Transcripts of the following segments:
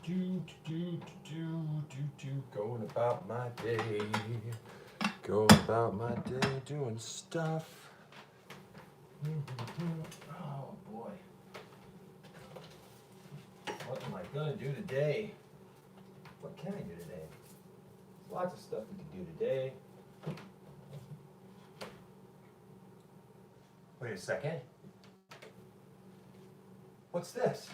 Going about my day. Going about my day doing stuff. Oh boy. What am I gonna do today? What can I do today? Lots of stuff we can do today. Wait a second. What's this?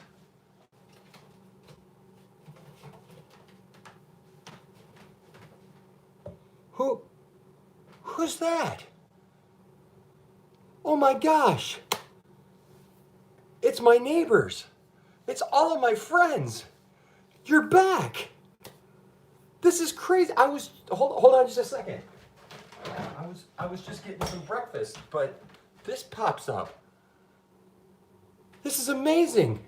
Who's that? Oh my gosh. It's my neighbors. It's all of my friends. You're back. This is crazy. Hold on just a second. I was just getting some breakfast, but this pops up. This is amazing.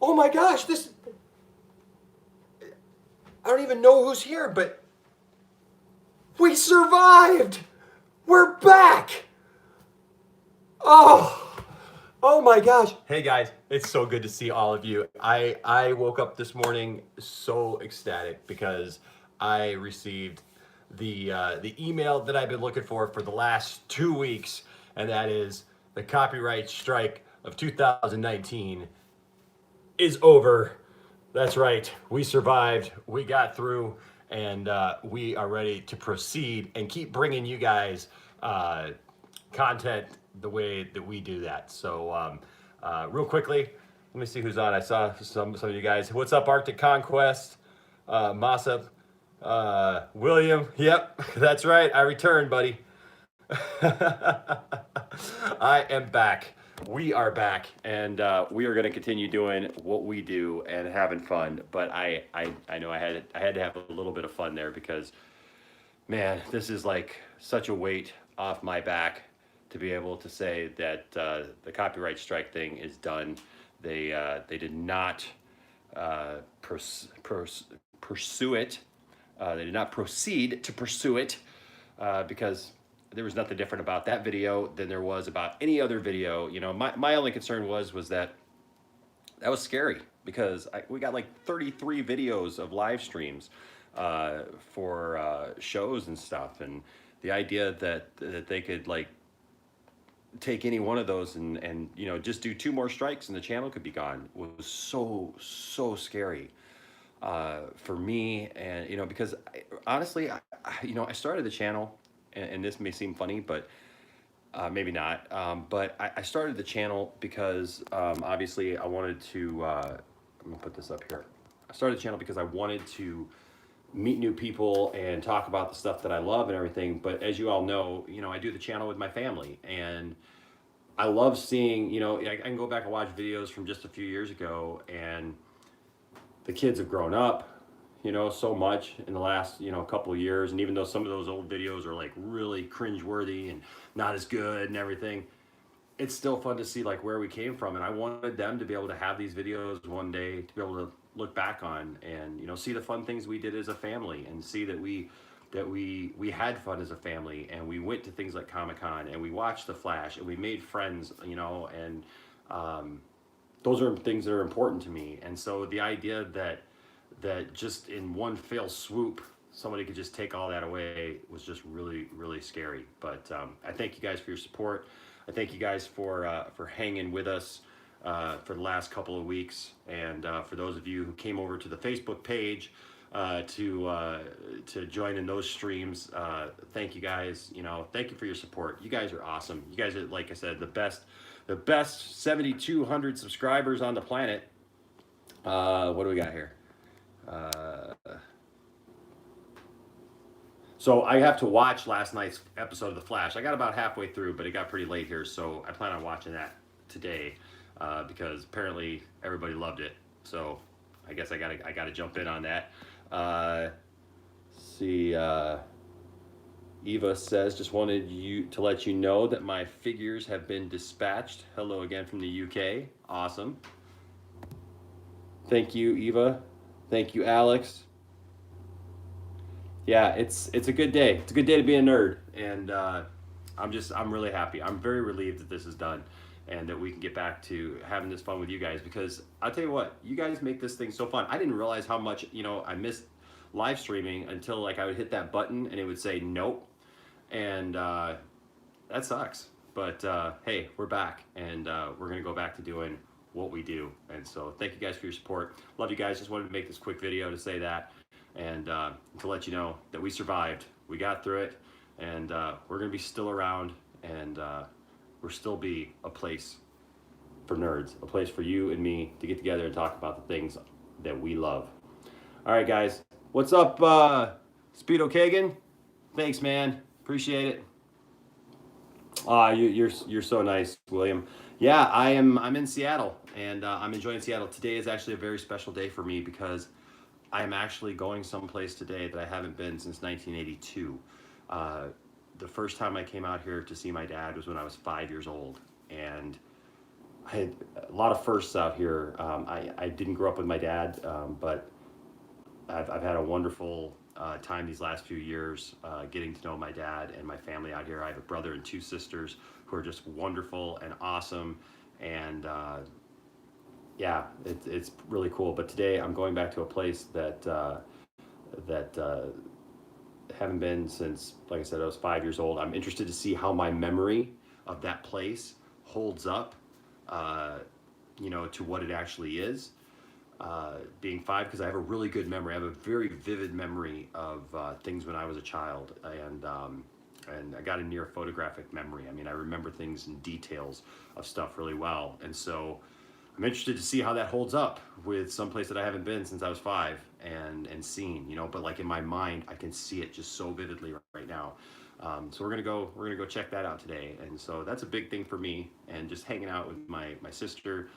Oh my gosh, I don't even know who's here, but we survived. We're back. Oh my gosh. Hey guys, it's so good to see all of you. I woke up this morning so ecstatic because I received the email that I've been looking for the last 2 weeks, and that is the copyright strike of 2019 is over. That's right. We survived. We got through, and we are ready to proceed and keep bringing you guys content the way that we do that. So real quickly, let me see who's on. I saw some of you guys. What's up, Arctic Conquest? Masa, William. Yep, that's right. I returned, buddy. I am back. We are back, and we are going to continue doing what we do and having fun. But I know I had to have a little bit of fun there because, man, this is like such a weight off my back to be able to say that the copyright strike thing is done. They did not pursue it. They did not proceed to pursue it because there was nothing different about that video than there was about any other video. You know, my only concern was that was scary because we got like 33 videos of live streams for shows and stuff, and the idea that they could like take any one of those and you know just do 2 more strikes and the channel could be gone was so scary for me. And you know, because honestly I started the channel, and this may seem funny, but maybe not, but I started the channel because obviously I wanted to I'm gonna put this up here. I started the channel because I wanted to meet new people and talk about the stuff that I love and everything. But as you all know, you know, I do the channel with my family, and I love seeing, you know, I can go back and watch videos from just a few years ago, and the kids have grown up, you know, so much in the last, you know, couple of years. And even though some of those old videos are like really cringeworthy and not as good and everything, it's still fun to see like where we came from. And I wanted them to be able to have these videos one day to be able to look back on and, you know, see the fun things we did as a family, and see that we had fun as a family, and we went to things like Comic-Con, and we watched The Flash, and we made friends, you know, and those are things that are important to me. And so the idea that just in one fell swoop somebody could just take all that away was just really scary. But I thank you guys for your support. I thank you guys for hanging with us for the last couple of weeks, and for those of you who came over to the Facebook page to join in those streams, thank you guys. You know, thank you for your support. You guys are awesome. You guys are, like I said, the best 7,200 subscribers on the planet. What do we got here? So I have to watch last night's episode of The Flash. I got about halfway through, but it got pretty late here, so I plan on watching that today because apparently everybody loved it. So I guess I gotta jump in on that. See, Eva says, just wanted you to let you know that my figures have been dispatched. Hello again from the UK. Awesome. Thank you, Eva. Thank you, Alex. Yeah, it's a good day. It's a good day to be a nerd, and I'm really happy. I'm very relieved that this is done, and that we can get back to having this fun with you guys, because I'll tell you what, you guys make this thing so fun. I didn't realize how much, I missed live streaming until like I would hit that button and it would say nope, and that sucks. But hey, we're back, and we're gonna go back to doing what we do. And so thank you guys for your support. Love you guys. Just wanted to make this quick video to say that, and to let you know that we survived. We got through it, and we're gonna be still around, and we'll still be a place for nerds, a place for you and me to get together and talk about the things that we love. All right, guys. What's up, Speedo Kagan? Thanks, man. Appreciate it. You're so nice, William. Yeah, I'm in Seattle, and I'm enjoying Seattle. Today is actually a very special day for me because I'm actually going someplace today that I haven't been since 1982. The first time I came out here to see my dad was when I was 5 years old, and I had a lot of firsts out here. I didn't grow up with my dad, but I've had a wonderful time these last few years getting to know my dad and my family out here. I have a brother and 2 sisters who are just wonderful and awesome, and yeah, it's really cool. But today I'm going back to a place that haven't been since, like I said, I was 5 years old. I'm interested to see how my memory of that place holds up, to what it actually is. Being 5, because I have a really good memory. I have a very vivid memory of things when I was a child, and I got a near photographic memory. I mean, I remember things and details of stuff really well, and so I'm interested to see how that holds up with someplace that I haven't been since I was 5 and seen, but like in my mind, I can see it just so vividly right now. So we're gonna go check that out today, and so that's a big thing for me, and just hanging out with my sister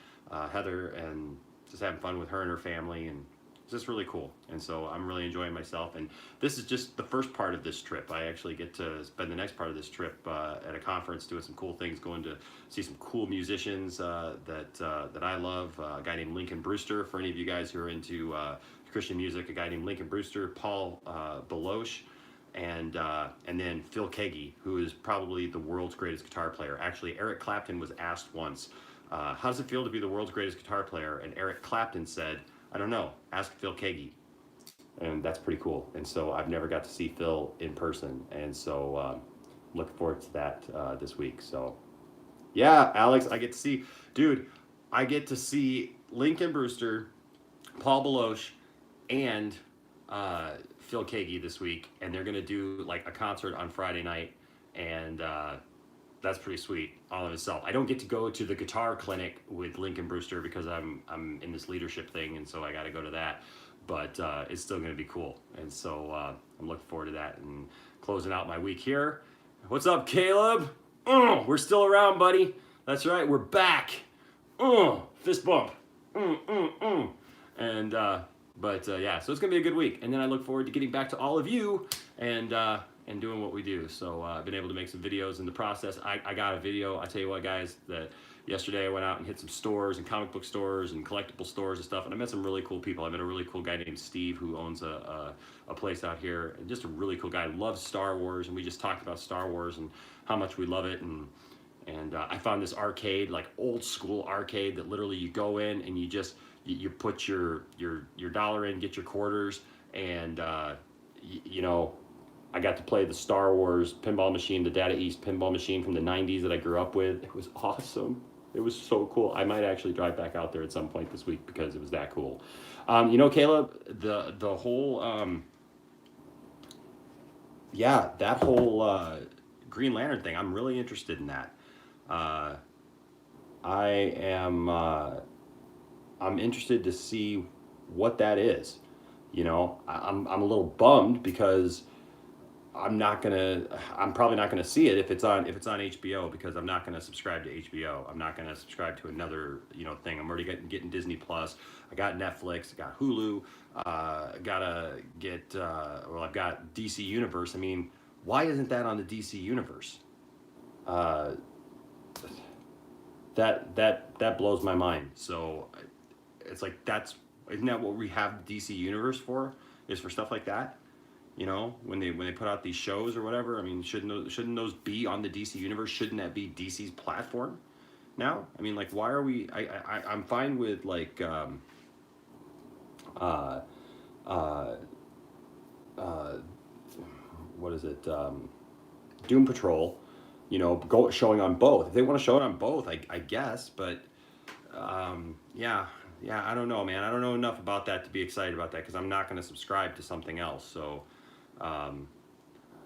Heather, and just having fun with her and her family, and it's just really cool. And so I'm really enjoying myself, and this is just the first part of this trip. I actually get to spend the next part of this trip at a conference doing some cool things, going to see some cool musicians that I love. A guy named Lincoln Brewster, for any of you guys who are into Christian music, a guy named Lincoln Brewster, Paul Baloche, and then Phil Keaggy, who is probably the world's greatest guitar player. Actually, Eric Clapton was asked once, how does it feel to be the world's greatest guitar player? And Eric Clapton said, I don't know, ask Phil Keaggy. And that's pretty cool. And so I've never got to see Phil in person, and so looking forward to that this week. So yeah, Alex, I get to see Lincoln Brewster, Paul Baloche, and Phil Keaggy this week, and they're gonna do like a concert on Friday night, and that's pretty sweet all of itself. I don't get to go to the guitar clinic with Lincoln Brewster because I'm in this leadership thing, and so I got to go to that. But it's still going to be cool, and so I'm looking forward to that and closing out my week here. What's up, Caleb? We're still around, buddy. That's right, we're back. Fist bump. And yeah, so it's gonna be a good week, and then I look forward to getting back to all of you and doing what we do. So I've been able to make some videos in the process. I got a video, I tell you what, guys, that yesterday I went out and hit some stores and comic book stores and collectible stores and stuff, and I met some really cool people. I met a really cool guy named Steve who owns a place out here, and just a really cool guy, loves Star Wars, and we just talked about Star Wars and how much we love it. And I found this arcade, like old school arcade, that literally you go in and you put your dollar in, get your quarters, and I got to play the Star Wars pinball machine, the Data East pinball machine from the 90s that I grew up with. It was awesome. It was so cool. I might actually drive back out there at some point this week because it was that cool. Caleb, the whole, that whole Green Lantern thing, I'm really interested in that. I'm interested to see what that is. I'm a little bummed because I'm probably not gonna see it if it's on HBO, because I'm not gonna subscribe to HBO. I'm not gonna subscribe to another thing. I'm already getting Disney Plus. I got Netflix. I got Hulu. I've got DC Universe. I mean, why isn't that on the DC Universe? That blows my mind. So it's like, isn't that what we have the DC Universe for? Is for stuff like that? When they put out these shows or whatever. I mean, shouldn't those be on the DC Universe? Shouldn't that be DC's platform? now? I mean, like, why are we? I'm fine with like uh, uh, uh, what is it? Doom Patrol. You know, go showing on both. If they want to show it on both, I guess. But yeah, yeah, I don't know, man. I don't know enough about that to be excited about that because I'm not going to subscribe to something else. So, um,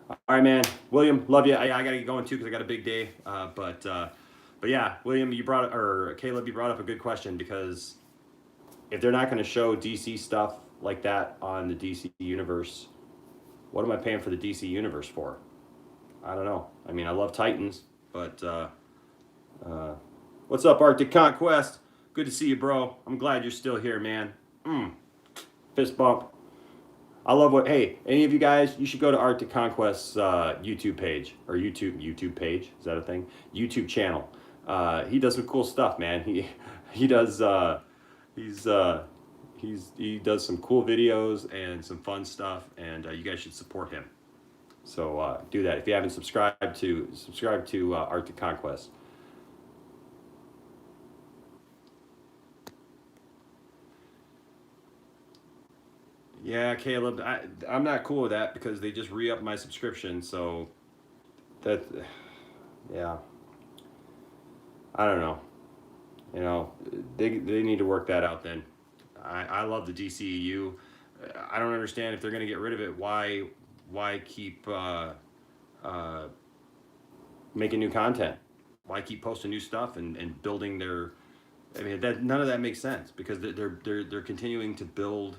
all right, man. William, love you. I got to get going too because I got a big day. But yeah, William, or Caleb, you brought up a good question because if they're not going to show DC stuff like that on the DC universe, what am I paying for the DC universe for? I don't know. I mean, I love Titans, but uh, what's up, Arctic Conquest? Good to see you, bro. I'm glad you're still here, man. Fist bump. I love what. Hey, any of you guys, you should go to Arctic Conquest's YouTube page or YouTube page. Is that a thing? YouTube channel. He does some cool stuff, man. He does he does some cool videos and some fun stuff, and you guys should support him. So do that if you haven't subscribe to Arctic Conquest. Yeah, Caleb, I'm not cool with that because they just re-upped my subscription. So that, yeah, I don't know. You know, they need to work that out then. I love the DCEU. I don't understand if they're going to get rid of it. Why keep uh, making new content? Why keep posting new stuff and building their? I mean, that none of that makes sense because they're continuing to build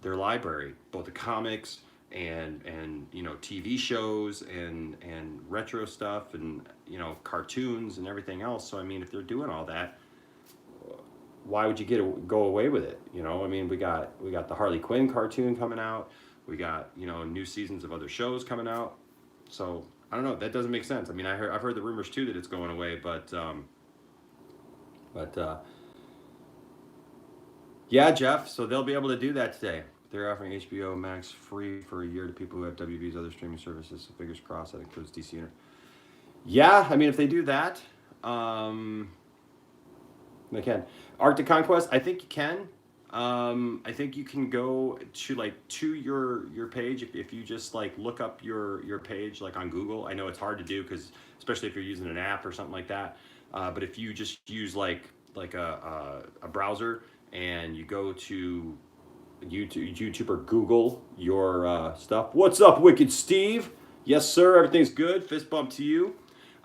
their library, both the comics and you know TV shows and retro stuff and you know cartoons and everything else. So I mean, if they're doing all that, why would you go away with it? You know, I mean, we got the Harley Quinn cartoon coming out. We got you know new seasons of other shows coming out. So I don't know. That doesn't make sense. I mean, I've heard the rumors too that it's going away, but yeah, Jeff. So they'll be able to do that today. They're offering HBO Max free for a year to people who have WB's other streaming services. So fingers crossed that includes DC. Yeah, I mean, if they do that, um, they can. Arctic Conquest, I think you can. I think you can go to your page if you just like look up your page like on Google. I know it's hard to do because especially if you're using an app or something like that. But if you just use like a browser and you go to YouTube or Google your stuff. What's up, Wicked Steve? Yes, sir. Everything's good. Fist bump to you.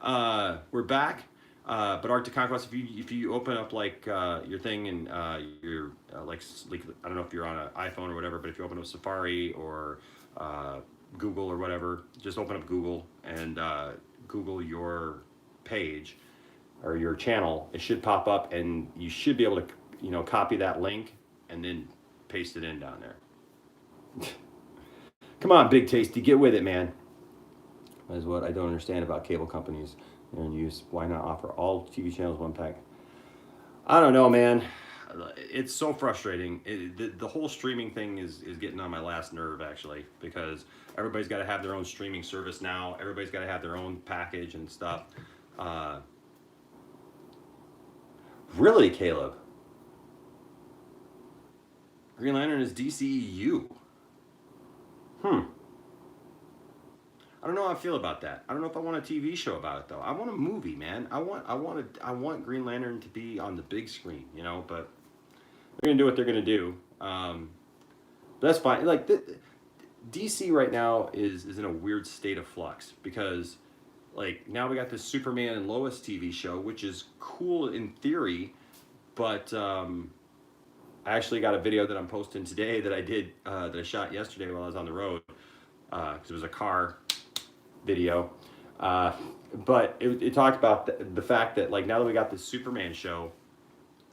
We're back. But Arctic Conquest, if you open up like your thing and your like I don't know if you're on an iPhone or whatever, but if you open up Safari or Google or whatever, just open up Google and Google your page or your channel. It should pop up, and you should be able to copy that link and then paste it in down there. Come on, Big Tasty, get with it, man. That is what I don't understand about cable companies. And use why not offer all TV channels one pack? I don't know, man. It's so frustrating. The whole streaming thing is getting on my last nerve actually because everybody's got to have their own streaming service now. Everybody's got to have their own package and stuff. Really, Caleb? Green Lantern is DCEU. I don't know how I feel about that. I don't know if I want a TV show about it though. I want a movie, man. I want Green Lantern to be on the big screen, But they're gonna do what they're gonna do. But that's fine. Like DC right now is in a weird state of flux because, like, now we got this Superman and Lois TV show, which is cool in theory, but I actually got a video that I'm posting today that I did that I shot yesterday while I was on the road because it was a car video, but it talked about the fact that like now that we got this Superman show,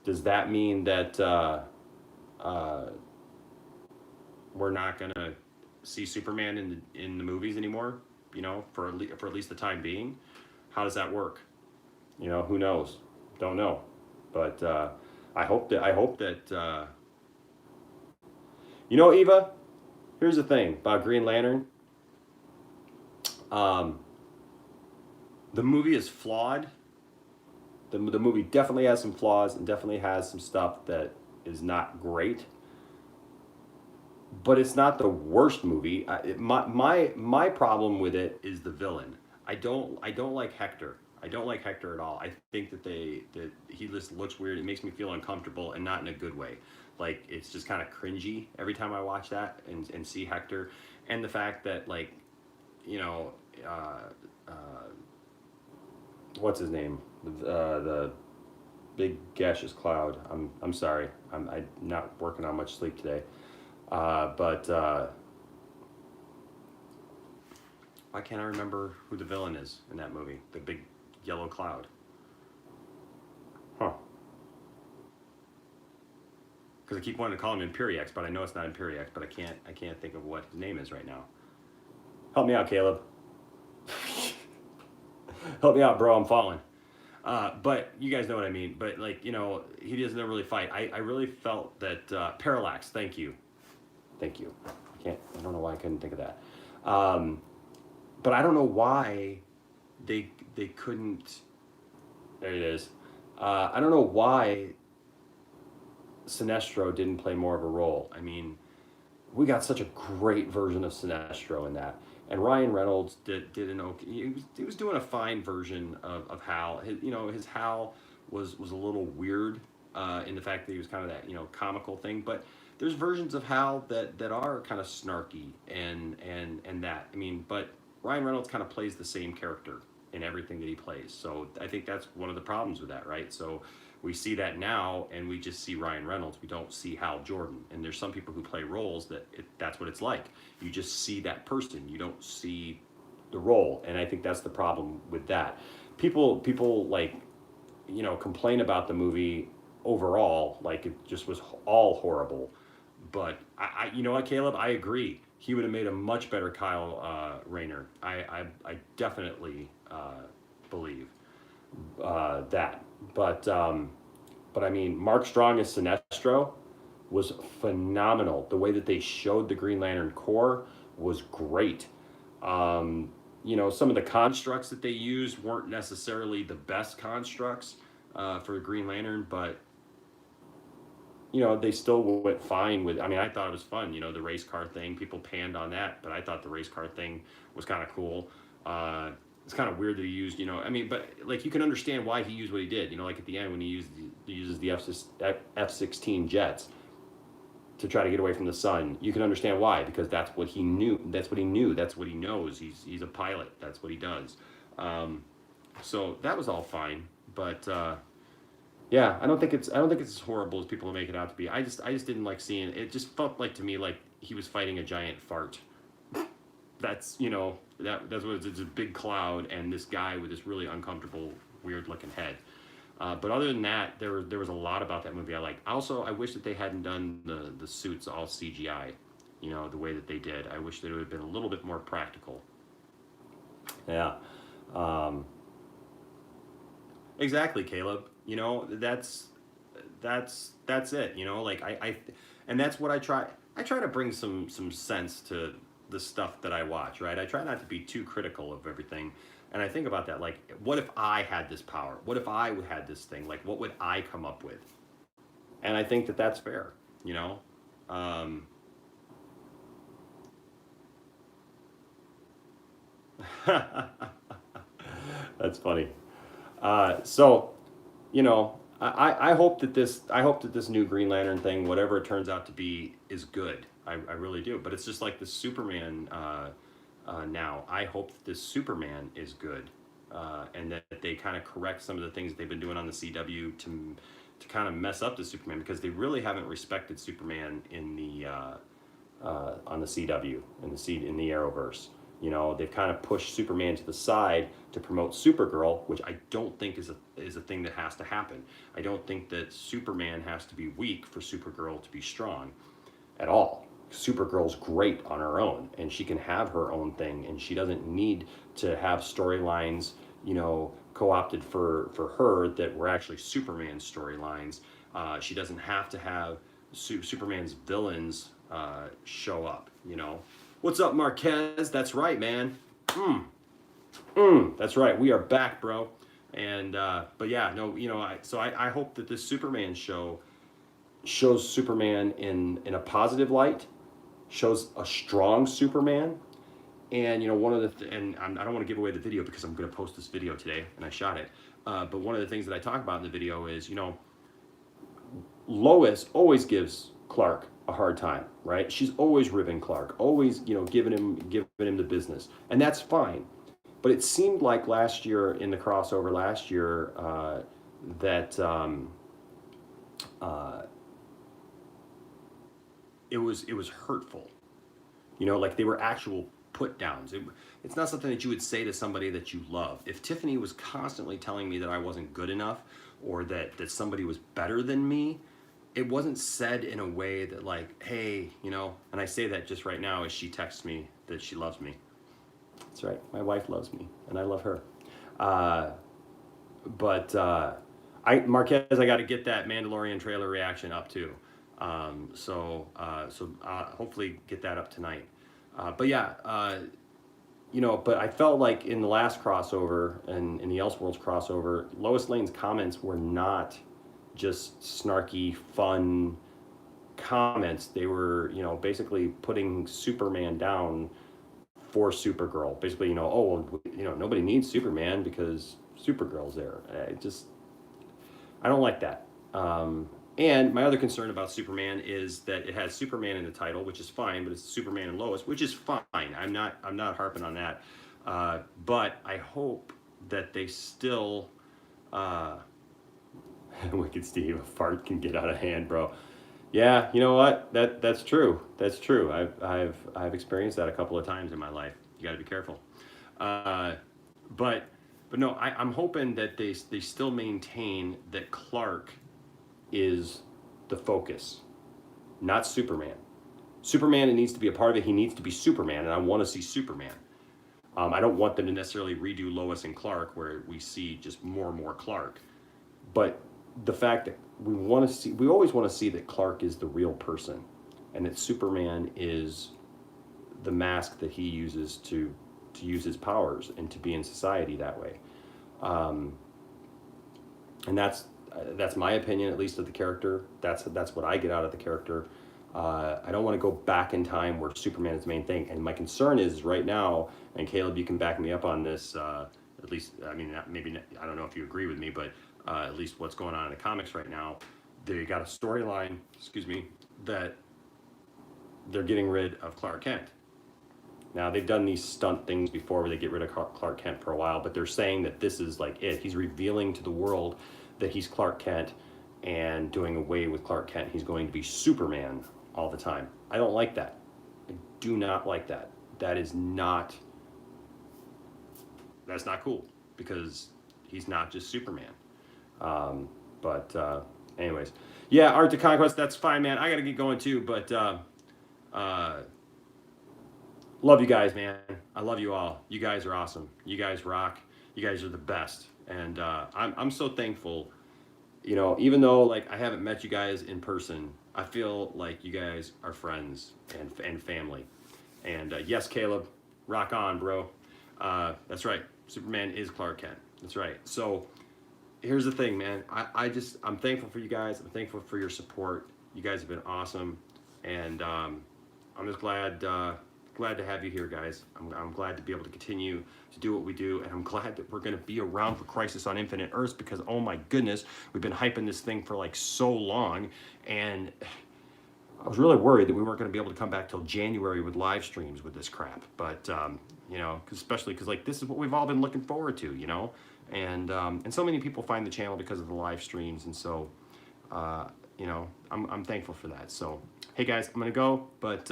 does that mean that we're not gonna see Superman in the movies anymore? For at least the time being. How does that work? Who knows? Don't know, but I hope that Eva. Here's the thing about Green Lantern. The movie is flawed, The movie definitely has some flaws and definitely has some stuff that is not great, but it's not the worst movie. My problem with it is the villain. I don't like Hector. I don't like Hector at all. I think that he just looks weird. It makes me feel uncomfortable and not in a good way. Like it's just kind of cringy every time I watch that and see Hector, and the fact that like, you know, uh, what's his name? The big gaseous cloud. I'm sorry. I'm not working on much sleep today. But why can't I remember who the villain is in that movie? The big yellow cloud. Huh. Because I keep wanting to call him Imperiex, but I know it's not Imperiex, but I can't think of what his name is right now. Help me out, Caleb. Help me out, bro. I'm falling. But you guys know what I mean. But like, you know, he doesn't really fight. I really felt that Parallax. Thank you. Thank you. I don't know why I couldn't think of that. But I don't know why they couldn't. There it is. I don't know why Sinestro didn't play more of a role. I mean, we got such a great version of Sinestro in that, and Ryan Reynolds did an okay. He was doing a fine version of Hal. His Hal was a little weird in the fact that he was kind of that comical thing, but there's versions of Hal that are kind of snarky and that. I mean, but Ryan Reynolds kind of plays the same character in everything that he plays. So I think that's one of the problems with that, right? So we see that now, and we just see Ryan Reynolds. We don't see Hal Jordan. And there's some people who play roles that's what it's like. You just see that person. You don't see the role, and I think that's the problem with that. People like complain about the movie overall, like it just was all horrible. But you know what, Caleb? I agree. He would have made a much better Kyle Rayner. I definitely believe that. But I mean, Mark Strong as Sinestro was phenomenal. The way that they showed the Green Lantern Corps was great. Some of the constructs that they used weren't necessarily the best constructs for Green Lantern, but they still went fine with. I mean, I thought it was fun. The race car thing. People panned on that, but I thought the race car thing was kind of cool. It's kind of weird that he used. I mean, but like you can understand why he used what he did. Like at the end when he uses the F-16 jets to try to get away from the sun. You can understand why, because that's what he knew. That's what he knew. That's what he knows. He's a pilot. That's what he does. So that was all fine, but. Yeah, I don't think it's as horrible as people make it out to be. I just didn't like seeing it. It just felt like to me like he was fighting a giant fart. That's that's what it's a big cloud and this guy with this really uncomfortable, weird looking head. But other than that, there was a lot about that movie I liked. Also, I wish that they hadn't done the suits all CGI, the way that they did. I wish that it would have been a little bit more practical. Yeah. Exactly, Caleb. That's it. Like and that's what I try. I try to bring some sense to the stuff that I watch. Right. I try not to be too critical of everything, and I think about that. Like, what if I had this power? What if I had this thing? Like, what would I come up with? And I think that that's fair. That's funny. So, I hope that this new Green Lantern thing, whatever it turns out to be, is good. I really do. But it's just like the Superman now. I hope that this Superman is good, and that they kind of correct some of the things they've been doing on the CW to kind of mess up the Superman, because they really haven't respected Superman in the on the CW in the Arrowverse. They've kind of pushed Superman to the side to promote Supergirl, which I don't think is a thing that has to happen. I don't think that Superman has to be weak for Supergirl to be strong at all. Supergirl's great on her own, and she can have her own thing, and she doesn't need to have storylines, co-opted for her that were actually Superman's storylines. She doesn't have to have Superman's villains show up, What's up, Marquez? That's right, man. That's right. We are back, bro. And but yeah, no, you know, I hope that this Superman show shows Superman in a positive light, shows a strong Superman. And you know, one of the and I don't want to give away the video because I'm going to post this video today, and I shot it. But one of the things that I talk about in the video is, you know, Lois always gives Clark a hard time, right? She's always ribbing Clark, always, you know, giving him the business, and that's fine. But it seemed like last year in the crossover last year that uh, it was hurtful. You know, like they were actual put downs. It's not something that you would say to somebody that you love. If Tiffany was constantly telling me that I wasn't good enough or that somebody was better than me, it wasn't said in a way that like, hey, you know, and I say that just right now as she texts me that she loves me. That's right. My wife loves me and I love her. Uh, but Marquez, I got to get that Mandalorian trailer reaction up too. Hopefully get that up tonight. But yeah, you know, but I felt like in the last crossover and in the Elseworlds crossover, Lois Lane's comments were not just snarky, fun comments. They were, you know, basically putting Superman down for Supergirl. Basically, you know, oh, well, you know, nobody needs Superman because Supergirl's there. I don't like that. And my other concern about Superman is that it has Superman in the title, which is fine, but it's Superman and Lois, which is fine. I'm not harping on that. But I hope that they still Wicked Steve, a fart can get out of hand, bro. Yeah, you know what? That's true. That's true. I've experienced that a couple of times in my life. You got to be careful. Uh, but but no, I'm hoping that they still maintain that Clark is the focus, not Superman. Superman needs to be a part of it. He needs to be Superman, and I want to see Superman. I don't want them to necessarily redo Lois and Clark, where we see just more and more Clark. But the fact that we always want to see that Clark is the real person, and that Superman is the mask that he uses to use his powers and to be in society that way. Um, and that's my opinion, at least of the character. That's what I get out of the character. I don't want to go back in time where Superman is the main thing. And my concern is right now, and Caleb, you can back me up on this. At least, I mean, maybe I don't know if you agree with me, but at least what's going on in the comics right now, they got a storyline. Excuse me, that they're getting rid of Clark Kent. Now, they've done these stunt things before where they get rid of Clark Kent for a while, but they're saying that this is like it. He's revealing to the world that he's Clark Kent and doing away with Clark Kent. He's going to be Superman all the time. I don't like that. I do not like that. That's not cool because he's not just Superman. Anyways, yeah, Art to Conquest, that's fine, man. I got to get going too, but love you guys, man. I love you all. You guys are awesome. You guys rock. You guys are the best. And I'm so thankful, you know, even though like I haven't met you guys in person, I feel like you guys are friends and family. And yes, Caleb, rock on, bro. That's right. Superman is Clark Kent. That's right. So here's the thing, man. I'm thankful for you guys. I'm thankful for your support. You guys have been awesome. And I'm just glad to have you here, guys. I'm glad to be able to continue to do what we do, and I'm glad that we're going to be around for Crisis on Infinite Earths because, oh my goodness, we've been hyping this thing for like so long, and I was really worried that we weren't going to be able to come back till January with live streams with this crap. But you know, especially because like this is what we've all been looking forward to, you know, and so many people find the channel because of the live streams, and so you know, I'm thankful for that. So hey guys, I'm gonna go, but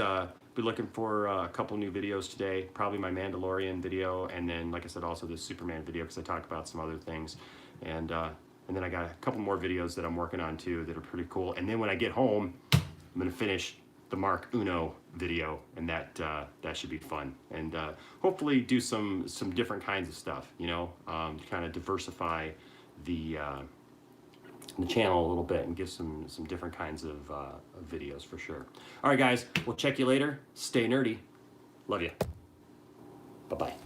be looking for a couple new videos today, probably my Mandalorian video, and then like I said, also this Superman video because I talked about some other things, and then I got a couple more videos that I'm working on too that are pretty cool. And then when I get home, I'm gonna finish the Mark Uno video, and that should be fun, and hopefully do some different kinds of stuff, you know, to kind of diversify the channel a little bit and give some different kinds of videos for sure. All right, guys, we'll check you later. Stay nerdy. Love you. Bye-bye.